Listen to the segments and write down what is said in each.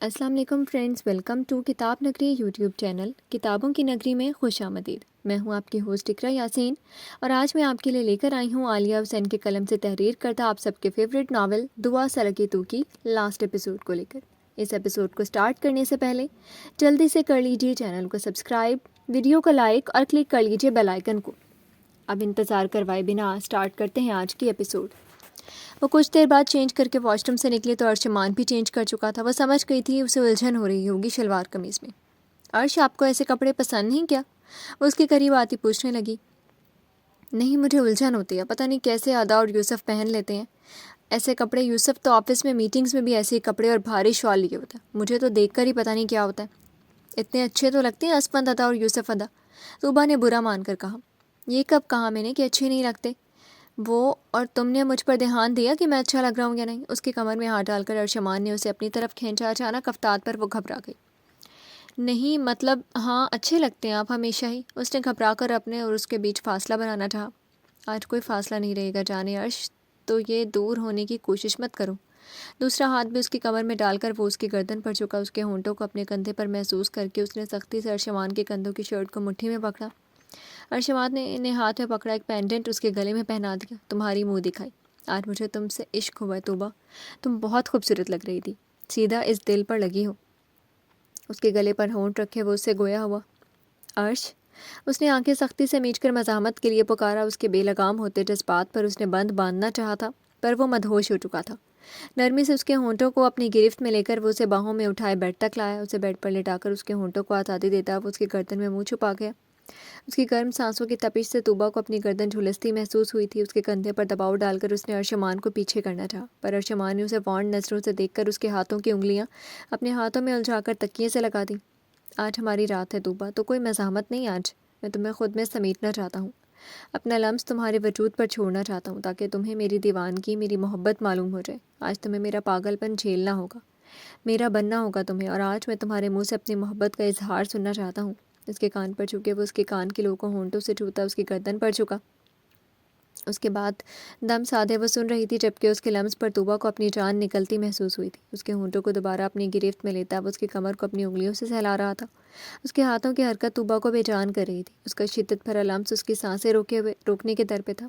السلام علیکم friends, welcome to کتاب نگری یوٹیوب چینل کتابوں کی نگری میں خوش آمدید۔ میں ہوں آپ کی ہوسٹ اقرا یاسین، اور آج میں آپ کے لیے لے کر آئی ہوں عالیہ حسین کے قلم سے تحریر کردہ آپ سب کے فیوریٹ ناول دعا سرگے تو کی لاسٹ ایپیسوڈ کو لے کر۔ اس ایپیسوڈ کو سٹارٹ کرنے سے پہلے جلدی سے کر لیجیے چینل کو سبسکرائب، ویڈیو کو لائک اور کلک کر لیجیے بیل آئیکن کو۔ اب انتظار کروائے بنا سٹارٹ کرتے ہیں آج کی ایپیسوڈ۔ وہ کچھ دیر بعد چینج کر کے واش روم سے نکلی تو ارشمان بھی چینج کر چکا تھا۔ وہ سمجھ گئی تھی اسے الجھن ہو رہی ہوگی شلوار قمیض میں۔ عرش، آپ کو ایسے کپڑے پسند نہیں کیا؟ وہ اس کے قریب آتی پوچھنے لگی۔ نہیں، مجھے الجھن ہوتی ہے، پتہ نہیں کیسے ادا اور یوسف پہن لیتے ہیں ایسے کپڑے۔ یوسف تو آفس میں میٹنگز میں بھی ایسے ہی کپڑے اور بھاری شال لیے ہوتا ہے، مجھے تو دیکھ کر ہی پتہ نہیں کیا ہوتا ہے۔ اتنے اچھے تو لگتے ہیں اسپند ادا اور یوسف ادا، طوبیٰ نے برا مان کر کہا۔ یہ کب کہا میں نے کہ اچھے نہیں لگتے؟ وہ اور تم نے مجھ پر دھیان دیا کہ میں اچھا لگ رہا ہوں یا نہیں؟ اس کی کمر میں ہاتھ ڈال کر ارشمان نے اسے اپنی طرف کھینچا۔ اچانک افتاد پر وہ گھبرا گئی۔ نہیں مطلب ہاں، اچھے لگتے ہیں آپ ہمیشہ ہی۔ اس نے گھبرا کر اپنے اور اس کے بیچ فاصلہ بنانا چاہا۔ آج کوئی فاصلہ نہیں رہے گا جانے عرش، تو یہ دور ہونے کی کوشش مت کرو۔ دوسرا ہاتھ بھی اس کی کمر میں ڈال کر وہ اس کی گردن پر جھکا۔ اس کے ہونٹوں کو اپنے کندھے پر محسوس کر کے اس نے سختی سے ارشمان کے کندھوں کی شرٹ کو مٹھی میں پکڑا۔ ارشمان نے ہاتھ میں پکڑا ایک پینڈنٹ اس کے گلے میں پہنا دیا۔ تمہاری منہ دکھائی، آج مجھے تم سے عشق ہوا ہے طوبیٰ، تم بہت خوبصورت لگ رہی تھی، سیدھا اس دل پر لگی ہو۔ اس کے گلے پر ہونٹ رکھے وہ اس سے گویا ہوا۔ عرش، اس نے آنکھیں سختی سے میچ کر مزاحمت کے لیے پکارا۔ اس کے بے لگام ہوتے جذبات پر اس نے بند باندھنا چاہا تھا، پر وہ مدہوش ہو چکا تھا۔ نرمی سے اس کے ہونٹوں کو اپنی گرفت میں لے کر وہ اسے باہوں میں اٹھائے بیڈ تک لایا۔ اسے بیڈ پر لٹا کر اس کے ہونٹوں کو آزادی دیتا وہ اس کی گردن میں منہ چھپا گیا۔ اس کی گرم سانسوں کی تپش سے طوبیٰ کو اپنی گردن جھلستی محسوس ہوئی تھی۔ اس کے کندھے پر دباؤ ڈال کر اس نے ارشمان کو پیچھے کرنا چاہا، پر ارشمان نے اسے وارن نظروں سے دیکھ کر اس کے ہاتھوں کی انگلیاں اپنے ہاتھوں میں الجھا کر تکیے سے لگا دیں۔ آج ہماری رات ہے طوبیٰ، تو کوئی مزاحمت نہیں آج، میں تمہیں خود میں سمیٹنا چاہتا ہوں، اپنا لمس تمہارے وجود پر چھوڑنا چاہتا ہوں، تاکہ تمہیں میری دیوانگی، میری محبت معلوم ہو جائے۔ آج تمہیں میرا پاگل پن جھیلنا ہوگا، میرا بننا ہوگا تمہیں، اور آج میں تمہارے منہ سے اپنی محبت کا اظہار سننا چاہتا ہوں۔ اس کے کان پر جھکے وہ اس کے کان کی لو کو ہونٹوں سے چھوتا اس کی گردن پر جھکا۔ اس کے بعد دم سادھے وہ سن رہی تھی، جبکہ اس کے لمس پر طوبیٰ کو اپنی جان نکلتی محسوس ہوئی تھی۔ اس کے ہونٹوں کو دوبارہ اپنی گرفت میں لیتا وہ اس کی کمر کو اپنی انگلیوں سے سہلا رہا تھا۔ اس کے ہاتھوں کی حرکت طوبیٰ کو بے جان کر رہی تھی۔ اس کا شدت بھرا لمس اس کی سانسیں روکنے کے در پہ تھا۔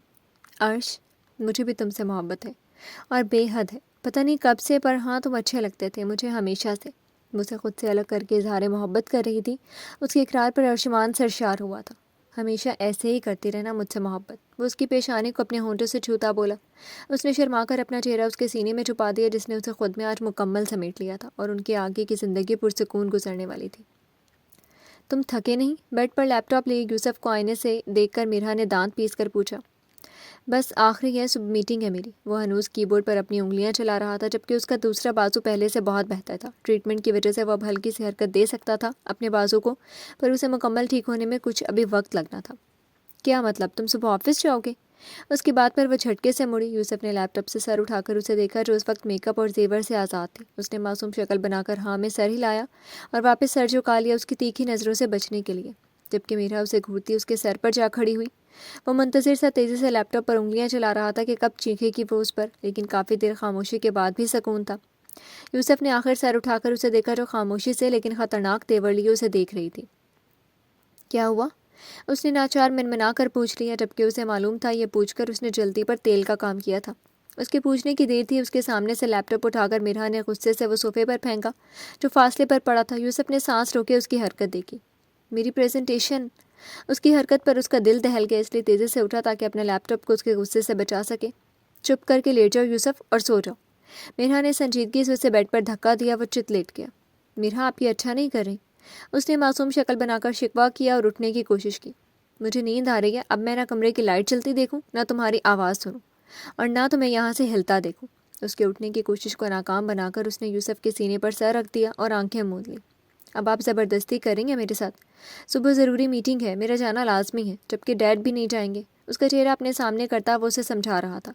عرش، مجھے بھی تم سے محبت ہے، اور بے حد ہے، پتہ نہیں کب سے، پر ہاں تم اچھے لگتے تھے مجھے ہمیشہ سے۔ وہ اسے خود سے الگ کر کے اظہار محبت کر رہی تھی۔ اس کے اقرار پر ارشمان سرشار ہوا تھا۔ ہمیشہ ایسے ہی کرتی رہنا مجھ سے محبت۔ وہ اس کی پیشانی کو اپنے ہونٹوں سے چھوتا بولا۔ اس نے شرما کر اپنا چہرہ اس کے سینے میں چھپا دیا، جس نے اسے خود میں آج مکمل سمیٹ لیا تھا، اور ان کی آگے کی زندگی پرسکون گزرنے والی تھی۔ تم تھکے نہیں؟ بیڈ پر لیپ ٹاپ لیے یوسف کو آئینے سے دیکھ کر میرا نے دانت پیس کر پوچھا۔ بس آخری ہے، صبح میٹنگ ہے میری۔ وہ ہنوز کی بورڈ پر اپنی انگلیاں چلا رہا تھا، جبکہ اس کا دوسرا بازو پہلے سے بہت بہتر تھا۔ ٹریٹمنٹ کی وجہ سے وہ اب ہلکی سی حرکت دے سکتا تھا اپنے بازو کو، پر اسے مکمل ٹھیک ہونے میں کچھ ابھی وقت لگنا تھا۔ کیا مطلب، تم صبح آفس جاؤ گے؟ اس کی بات پر وہ جھٹکے سے مڑی۔ یوسف نے لیپ ٹاپ سے سر اٹھا کر اسے دیکھا، جو اس وقت میک اپ اور زیور سے آزاد تھی۔ اس نے معصوم شکل بنا کر ہاں میں سر ہلایا اور واپس سر جھکا لیا اس کی تیکھی نظروں سے بچنے کے لیے، جبکہ میرا اسے گھورتی اس کے سر پر جا کھڑی ہوئی۔ وہ منتظر سا تیزی سے لیپ ٹاپ پر انگلیاں چلا رہا تھا کہ کب چیخے گی وہ اس پر، لیکن کافی دیر خاموشی کے بعد بھی سکون تھا۔ یوسف نے آخر سر اٹھا کر اسے دیکھا، جو خاموشی سے لیکن خطرناک تیور لیے اسے دیکھ رہی تھی۔ کیا ہوا؟ اس نے ناچار منمنا کر پوچھ لیا، جبکہ اسے معلوم تھا یہ پوچھ کر اس نے جلدی پر تیل کا کام کیا تھا۔ اس کے پوچھنے کی دیر تھی، اس کے سامنے سے لیپ ٹاپ اٹھا کر میرا نے غصے سے وہ صوفے پر پھینکا جو فاصلے پر پڑا تھا۔ یوسف نے سانس روکے اس کی حرکت دیکھی۔ میری پریزنٹیشن۔ اس کی حرکت پر اس کا دل دہل گیا، اس لیے تیزی سے اٹھا تاکہ اپنے لیپ ٹاپ کو اس کے غصے سے بچا سکے۔ چپ کر کے لیٹ جاؤ یوسف، اور سو جاؤ۔ میرا نے سنجیدگی سے اسے بیڈ پر دھکا دیا۔ وہ چت لیٹ گیا۔ میرا، آپ یہ اچھا نہیں کر رہی۔ اس نے معصوم شکل بنا کر شکوہ کیا اور اٹھنے کی کوشش کی۔ مجھے نیند آ رہی ہے، اب میں نہ کمرے کی لائٹ چلتی دیکھوں، نہ تمہاری آواز سنوں، اور نہ تمہیں یہاں سے ہلتا دیکھوں۔ اس کے اٹھنے کی کوشش کو ناکام بنا کر اس نے یوسف کے سینے پر سر رکھ دیا اور آنکھیں موند لیں۔ اب آپ زبردستی کریں گے میرے ساتھ؟ صبح ضروری میٹنگ ہے، میرا جانا لازمی ہے، جبکہ ڈیڈ بھی نہیں جائیں گے۔ اس کا چہرہ اپنے سامنے کرتا وہ اسے سمجھا رہا تھا۔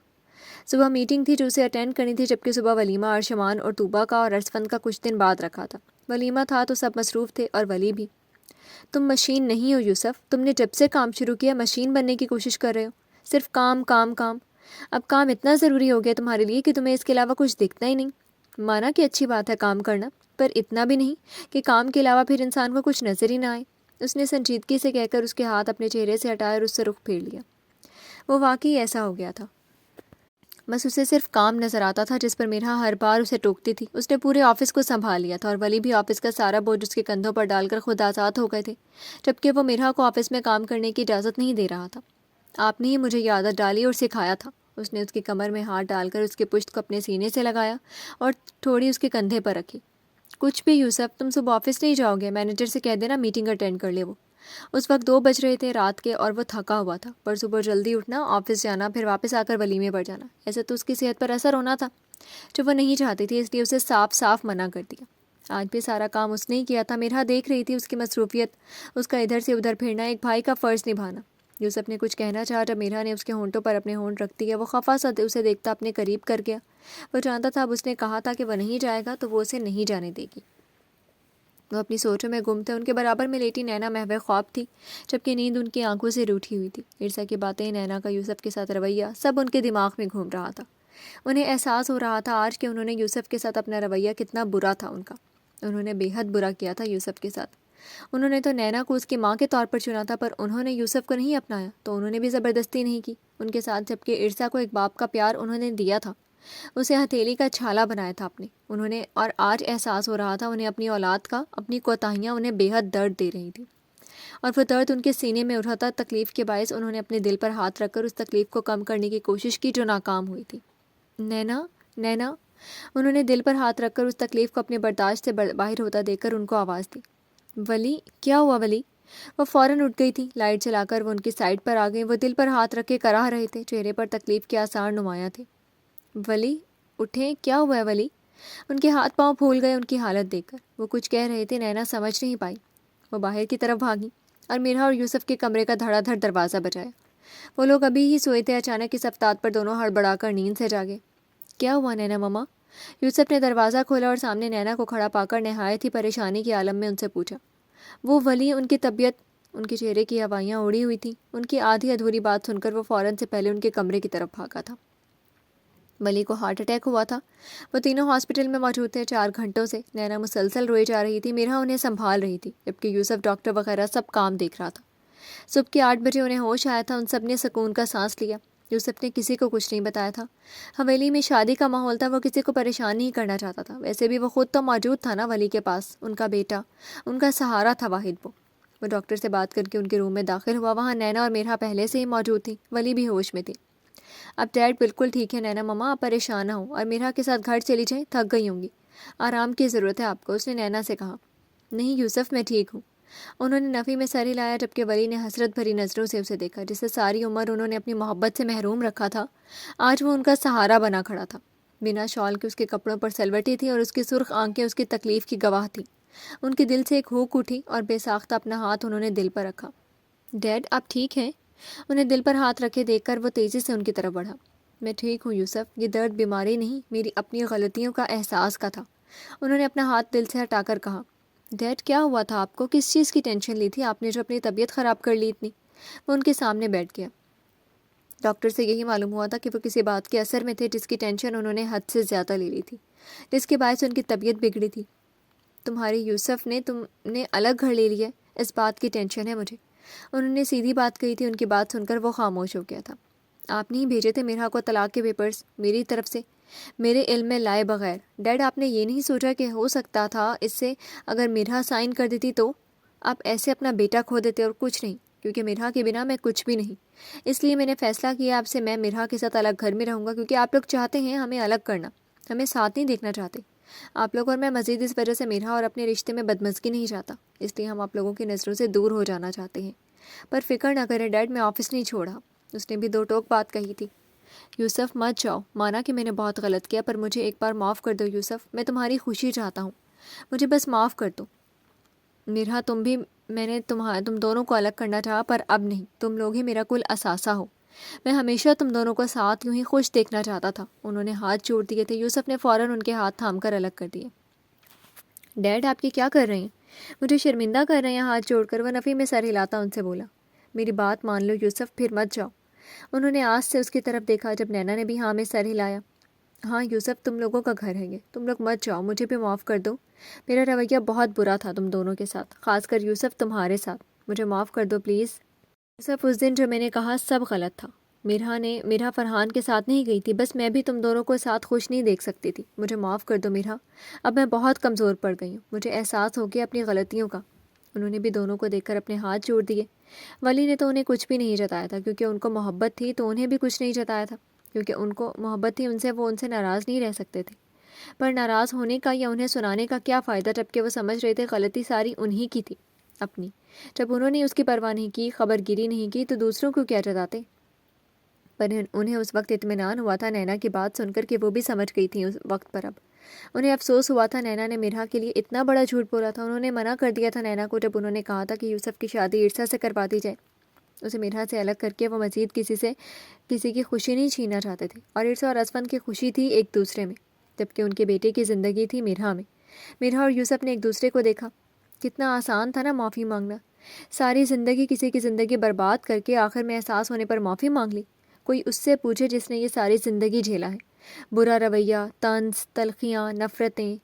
صبح میٹنگ تھی جو اسے اٹینڈ کرنی تھی، جبکہ صبح ولیمہ ارشمان اور طوبیٰ کا اور ارسفن کا کچھ دن بعد رکھا تھا۔ ولیمہ تھا تو سب مصروف تھے، اور ولی بھی۔ تم مشین نہیں ہو یوسف، تم نے جب سے کام شروع کیا مشین بننے کی کوشش کر رہے ہو، صرف کام کام کام۔ اب کام اتنا ضروری ہو گیا تمہارے لیے کہ تمہیں اس کے علاوہ کچھ دکھتا ہی نہیں۔ مانا کہ اچھی بات ہے کام کرنا، پر اتنا بھی نہیں کہ کام کے علاوہ پھر انسان کو کچھ نظر ہی نہ آئے۔ اس نے سنجیدگی سے کہہ کر اس کے ہاتھ اپنے چہرے سے ہٹائے اور اس سے رخ پھیر لیا۔ وہ واقعی ایسا ہو گیا تھا، بس اسے صرف کام نظر آتا تھا جس پر میرا ہر بار اسے ٹوکتی تھی۔ اس نے پورے آفس کو سنبھال لیا تھا اور ولی بھی آفس کا سارا بوجھ اس کے کندھوں پر ڈال کر خود آزاد ہو گئے تھے، جبکہ وہ میرا کو آفس میں کام کرنے کی اجازت نہیں دے رہا تھا۔ آپ نے ہی مجھے یہ عادت ڈالی اور سکھایا تھا۔ اس نے اس کی کمر میں ہاتھ ڈال کر اس کے پشت کو اپنے سینے سے لگایا اور تھوڑی اس کے کندھے پر رکھی۔ کچھ بھی یوسف، تم صبح آفس نہیں جاؤ گے؟ مینیجر سے کہہ دینا میٹنگ اٹینڈ کر لے۔ وہ اس وقت 2 بج رہے تھے رات کے اور وہ تھکا ہوا تھا، پر صبح جلدی اٹھنا، آفس جانا، پھر واپس آ کر ولیمے پر جانا، ایسے تو اس کی صحت پر اثر ہونا تھا جو وہ نہیں چاہتی تھی، اس لیے اسے صاف صاف منع کر دیا۔ آج بھی سارا کام اس نے ہی کیا تھا۔ میرا دیکھ رہی تھی اس کی مصروفیت، اس کا ادھر سے ادھر پھرنا، ایک بھائی کا فرض نبھانا۔ یوسف نے کچھ کہنا چاہا جب میرا نے اس کے ہونٹوں پر اپنے ہونٹ رکھ دیا۔ وہ خفا سا اسے دیکھتا اپنے قریب کر گیا۔ وہ جانتا تھا اب اس نے کہا تھا کہ وہ نہیں جائے گا تو وہ اسے نہیں جانے دے گی۔ وہ اپنی سوچوں میں گم تھے۔ ان کے برابر میں لیٹی نینا محو خواب تھی، جبکہ نیند ان کی آنکھوں سے روٹھی ہوئی تھی۔ عرصہ کی باتیں، نینا کا یوسف کے ساتھ رویہ، سب ان کے دماغ میں گھوم رہا تھا۔ انہیں احساس ہو رہا تھا آج کہ انہوں نے یوسف کے ساتھ اپنا رویہ کتنا برا تھا ان کا۔ انہوں نے بے حد برا کیا تھا یوسف کے ساتھ۔ انہوں نے تو نینا کو اس کی ماں کے طور پر چنا تھا، پر انہوں نے یوسف کو نہیں اپنایا، تو انہوں نے بھی زبردستی نہیں کی ان کے ساتھ، جبکہ عرصہ کو ایک باپ کا پیار انہوں نے دیا تھا، اسے ہتھیلی کا چھالا بنایا تھا اپنے انہوں نے، اور آج احساس ہو رہا تھا انہیں اپنی اولاد کا، اپنی کوتاہیاں انہیں بے حد درد دے رہی تھیں، اور وہ درد ان کے سینے میں اٹھا تھا۔ تکلیف کے باعث انہوں نے اپنے دل پر ہاتھ رکھ کر اس تکلیف کو کم کرنے کی کوشش کی جو ناکام ہوئی تھی۔ نینا، نینا، انہوں نے دل پر ہاتھ رکھ کر اس تکلیف کو اپنے برداشت سے باہر ہوتا دیکھ کر ان کو آواز دی۔ ولی، کیا ہوا ولی؟ وہ فوراً اٹھ گئی تھی۔ لائٹ جلا کر وہ ان کی سائڈ پر آ گئی۔ وہ دل پر ہاتھ رکھ کے کراہ رہے تھے، چہرے پر تکلیف کے آثار نمایاں تھے۔ ولی، اٹھیں، کیا ہوا ہے ولی؟ ان کے ہاتھ پاؤں پھول گئے ان کی حالت دیکھ کر۔ وہ کچھ کہہ رہے تھے، نینا سمجھ نہیں پائی۔ وہ باہر کی طرف بھاگی اور میرا اور یوسف کے کمرے کا دھڑا دھڑ دروازہ بجایا۔ وہ لوگ ابھی ہی سوئے تھے، اچانک اس افتاد پر دونوں ہڑبڑا کر نیند سے جاگے۔ کیا ہوا نینا مما؟ یوسف نے دروازہ کھولا اور سامنے نینا کو کھڑا پا کر نہایت ہی پریشانی کے عالم میں ان سے پوچھا۔ وہ ولی، ان کی طبیعت، ان کے چہرے کی ہوائیاں اڑی ہوئی تھیں۔ ان کی آدھی ادھوری بات سن کر وہ فوراً سے پہلے ان کے کمرے کی طرف بھاگا تھا۔ ولی کو ہارٹ اٹیک ہوا تھا۔ وہ تینوں ہاسپٹل میں موجود تھے 4 گھنٹوں سے۔ نینا مسلسل روئی جا رہی تھی، میرا انہیں سنبھال رہی تھی، جبکہ یوسف ڈاکٹر وغیرہ سب کام دیکھ رہا تھا۔ صبح کے 8 بجے انہیں ہوش آیا تھا۔ ان سب نے سکون کا سانس لیا۔ یوسف نے کسی کو کچھ نہیں بتایا تھا۔ حویلی میں شادی کا ماحول تھا، وہ کسی کو پریشان نہیں کرنا چاہتا تھا۔ ویسے بھی وہ خود تو موجود تھا نا ولی کے پاس، ان کا بیٹا، ان کا سہارا تھا واحد۔ وہ ڈاکٹر سے بات کر کے ان کے روم میں داخل ہوا۔ وہاں نینا اور میرا پہلے سے ہی موجود تھی، ولی بھی ہوش میں تھی۔ اب ڈیڈ بالکل ٹھیک ہے نینا مما، آپ پریشان نہ ہوں، اور میرا کے ساتھ گھر چلی جائیں، تھک گئی ہوں گی، آرام کی ضرورت ہے آپ کو، اس نے نینا سے کہا۔ نہیں یوسف، میں ٹھیک ہوں۔ انہوں نے نفی میں سر ہلایا، جبکہ ولی نے حسرت بھری نظروں سے اسے دیکھا۔ جسے ساری عمر انہوں نے اپنی محبت سے محروم رکھا تھا، آج وہ ان کا سہارا بنا کھڑا تھا۔ بنا شال کے اس کے کپڑوں پر سلوٹی تھی اور اس کی سرخ آنکھیں اس کی تکلیف کی گواہ تھیں۔ ان کے دل سے ایک ہوک اٹھی اور بے ساختہ اپنا ہاتھ انہوں نے دل پر رکھا۔ ڈیڈ آپ ٹھیک ہیں؟ انہیں دل پر ہاتھ رکھے دیکھ کر وہ تیزی سے ان کی طرف بڑھا۔ میں ٹھیک ہوں یوسف، یہ درد بیماری نہیں، میری اپنی غلطیوں کا احساس کا تھا، انہوں نے اپنا ہاتھ دل سے ہٹا کر کہا۔ ڈیڈ کیا ہوا تھا آپ کو؟ کس چیز کی ٹینشن لی تھی آپ نے جو اپنی طبیعت خراب کر لی اتنی؟ وہ ان کے سامنے بیٹھ گیا۔ ڈاکٹر سے یہی معلوم ہوا تھا کہ وہ کسی بات کے اثر میں تھے جس کی ٹینشن انہوں نے حد سے زیادہ لے لی تھی، جس کے باعث ان کی طبیعت بگڑی تھی۔ تمہاری یوسف نے تم نے الگ گھر لے لیا، اس بات کی ٹینشن ہے مجھے، انہوں نے سیدھی بات کہی تھی۔ ان کی بات سن کر وہ خاموش ہو گیا تھا۔ آپ نہیں بھیجے تھے میرا کو طلاق کے پیپرز میری طرف سے میرے علم میں لائے بغیر؟ ڈیڈ آپ نے یہ نہیں سوچا کہ ہو سکتا تھا اس سے اگر میرا سائن کر دیتی تو آپ ایسے اپنا بیٹا کھو دیتے اور کچھ نہیں، کیونکہ میرا کے بنا میں کچھ بھی نہیں، اس لیے میں نے فیصلہ کیا آپ سے میں میرا کے ساتھ الگ گھر میں رہوں گا، کیونکہ آپ لوگ چاہتے ہیں ہمیں الگ کرنا، ہمیں ساتھ نہیں دیکھنا چاہتے آپ لوگ، اور میں مزید اس وجہ سے میرا اور اپنے رشتے میں بدمزگی نہیں چاہتا، اس لیے ہم آپ لوگوں کی نظروں سے دور ہو جانا چاہتے ہیں۔ پر فکر نہ کرے ڈیڈ، میں آفس نہیں چھوڑا۔ اس نے بھی 2 ٹوک بات کہی تھی۔ یوسف مت جاؤ، مانا کہ میں نے بہت غلط کیا، پر مجھے ایک بار معاف کر دو یوسف، میں تمہاری خوشی چاہتا ہوں، مجھے بس معاف کر دو۔ میرا تم بھی، میں نے تم دونوں کو الگ کرنا چاہا، پر اب نہیں، تم لوگ ہی میرا کل اثاثہ ہو، میں ہمیشہ تم دونوں کو ساتھ یوں ہی خوش دیکھنا چاہتا تھا۔ انہوں نے ہاتھ جوڑ دیے تھے۔ یوسف نے فوراً ان کے ہاتھ تھام کر الگ کر دیے۔ ڈیڈ آپ یہ کیا کر رہے ہیں؟ مجھے شرمندہ کر رہے ہیں ہاتھ جوڑ کر، وہ نفی میں سر ہلاتا ان سے بولا۔ میری بات مان لو یوسف، پھر مت جاؤ۔ انہوں نے آس سے اس کی طرف دیکھا جب نینا نے بھی ہاں میں سر ہلایا۔ ہاں یوسف، تم لوگوں کا گھر ہے یہ، تم لوگ مت جاؤ، مجھے بھی معاف کر دو، میرا رویہ بہت برا تھا تم دونوں کے ساتھ، خاص کر یوسف تمہارے ساتھ، مجھے معاف کر دو پلیز۔ یوسف، اس دن جو میں نے کہا سب غلط تھا، میرا فرحان کے ساتھ نہیں گئی تھی، بس میں بھی تم دونوں کو ساتھ خوش نہیں دیکھ سکتی تھی، مجھے معاف کر دو میرا، اب میں بہت کمزور پڑ گئی ہوں، مجھے احساس ہو گیا اپنی غلطیوں کا۔ انہوں نے بھی دونوں کو دیکھ کر اپنے ہاتھ جوڑ دیے۔ ولی نے تو انہیں کچھ بھی نہیں جتایا تھا، کیونکہ ان کو محبت تھی تو انہیں بھی کچھ نہیں جتایا تھا، کیونکہ ان کو محبت تھی ان سے، وہ ان سے ناراض نہیں رہ سکتے تھے۔ پر ناراض ہونے کا یا انہیں سنانے کا کیا فائدہ، جب کہ وہ سمجھ رہے تھے غلطی ساری انہی کی تھی، اپنی۔ جب انہوں نے اس کی پرواہ نہیں کی، خبر گیری نہیں کی، تو دوسروں کو کیا جتاتے؟ پر انہیں اس وقت اطمینان ہوا تھا نینا کی بات سن کر کہ وہ بھی سمجھ گئی تھی اس وقت پر۔ اب انہیں افسوس ہوا تھا نینا نے میرا کے لیے اتنا بڑا جھوٹ بولا تھا۔ انہوں نے منع کر دیا تھا نینا کو، جب انہوں نے کہا تھا کہ یوسف کی شادی عرصہ سے کروا دی جائے، اسے میرا سے الگ کر کے وہ مزید کسی کی خوشی نہیں چھیننا چاہتے تھے، اور عرصہ اور اسفن کی خوشی تھی ایک دوسرے میں، جبکہ ان کے بیٹے کی زندگی تھی میرا میں۔ میرا اور یوسف نے ایک دوسرے کو دیکھا، کتنا آسان تھا نا معافی مانگنا، ساری زندگی کسی کی زندگی برباد کر کے آخر میں احساس ہونے پر معافی مانگ لی۔ کوئی اس سے پوچھے جس نے یہ ساری زندگی جھیلا ہے، برا رویہ، طنز، تلخیاں، نفرتیں،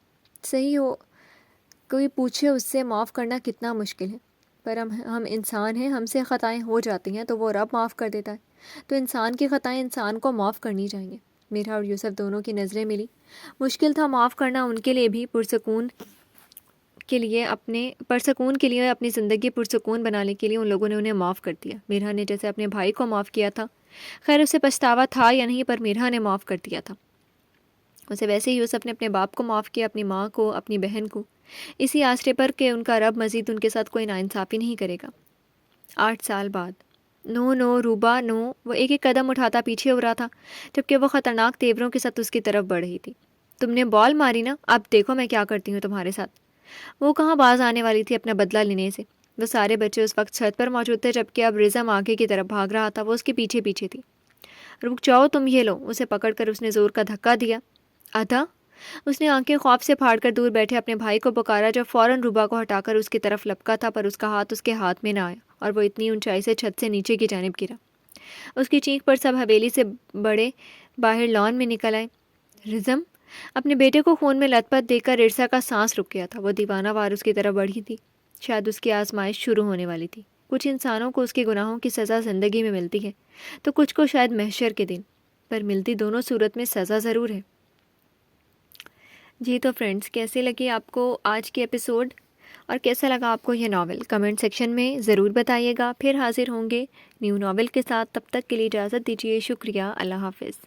صحیح ہو، کوئی پوچھے اس سے معاف کرنا کتنا مشکل ہے۔ پر ہم انسان ہیں، ہم سے خطائیں ہو جاتی ہیں تو وہ رب معاف کر دیتا ہے، تو انسان کی خطائیں انسان کو معاف کرنی چاہیے۔ میرا اور یوسف دونوں کی نظریں ملی۔ مشکل تھا معاف کرنا ان کے لیے بھی، پرسکون کے لیے اپنی زندگی پرسکون بنانے کے لیے ان لوگوں نے انہیں معاف کر دیا۔ میرا نے جیسے اپنے بھائی کو معاف کیا تھا، خیر اسے پچھتاوا تھا یا نہیں، پر میرا نے معاف کر دیا تھا اسے، ویسے ہی یوسف نے اپنے باپ کو معاف کیا، اپنی ماں کو، اپنی بہن کو، اسی آسرے پر کہ ان کا رب مزید ان کے ساتھ کوئی ناانصافی نہیں کرے گا۔ 8 سال بعد نو روبا نو، وہ ایک ایک قدم اٹھاتا پیچھے ہو رہا تھا، جبکہ وہ خطرناک تیوروں کے ساتھ اس کی طرف بڑھ رہی تھی۔ تم نے بال ماری نا، اب دیکھو میں کیا کرتی ہوں تمہارے ساتھ۔ وہ کہاں باز آنے والی تھی اپنا بدلہ لینے سے؟ وہ سارے بچے اس وقت چھت پر موجود تھے، جبکہ اب رزم آگے کی طرف بھاگ رہا تھا، وہ اس کے پیچھے پیچھے تھی۔ رک جاؤ تم، یہ لو، اسے پکڑ کر اس نے زور کا دھکا دیا۔ آدھا، اس نے آنکھیں خوف سے پھاڑ کر دور بیٹھے اپنے بھائی کو پکارا، جو فوراً روبا کو ہٹا کر اس کی طرف لپکا تھا، پر اس کا ہاتھ اس کے ہاتھ میں نہ آیا اور وہ اتنی اونچائی سے چھت سے نیچے کی جانب گرا۔ اس کی چیخ پر سب حویلی سے بڑے باہر لان میں نکل آئے۔ رزم اپنے بیٹے کو خون میں لت پت دیکھ کر عرصہ کا سانس رک گیا تھا، وہ دیوانہ وار اس کی طرف بڑھی تھی، شاید اس کی آزمائش شروع ہونے والی تھی۔ کچھ انسانوں کو اس کے گناہوں کی سزا زندگی میں ملتی ہے، تو کچھ کو شاید محشر کے دن، پر ملتی دونوں صورت میں سزا ضرور ہے۔ جی تو فرینڈز، کیسے لگی آپ کو آج کی ایپیسوڈ، اور کیسا لگا آپ کو یہ ناول، کمنٹ سیکشن میں ضرور بتائیے گا۔ پھر حاضر ہوں گے نیو ناول کے ساتھ، تب تک کے لیے اجازت دیجیے، شکریہ، اللہ حافظ۔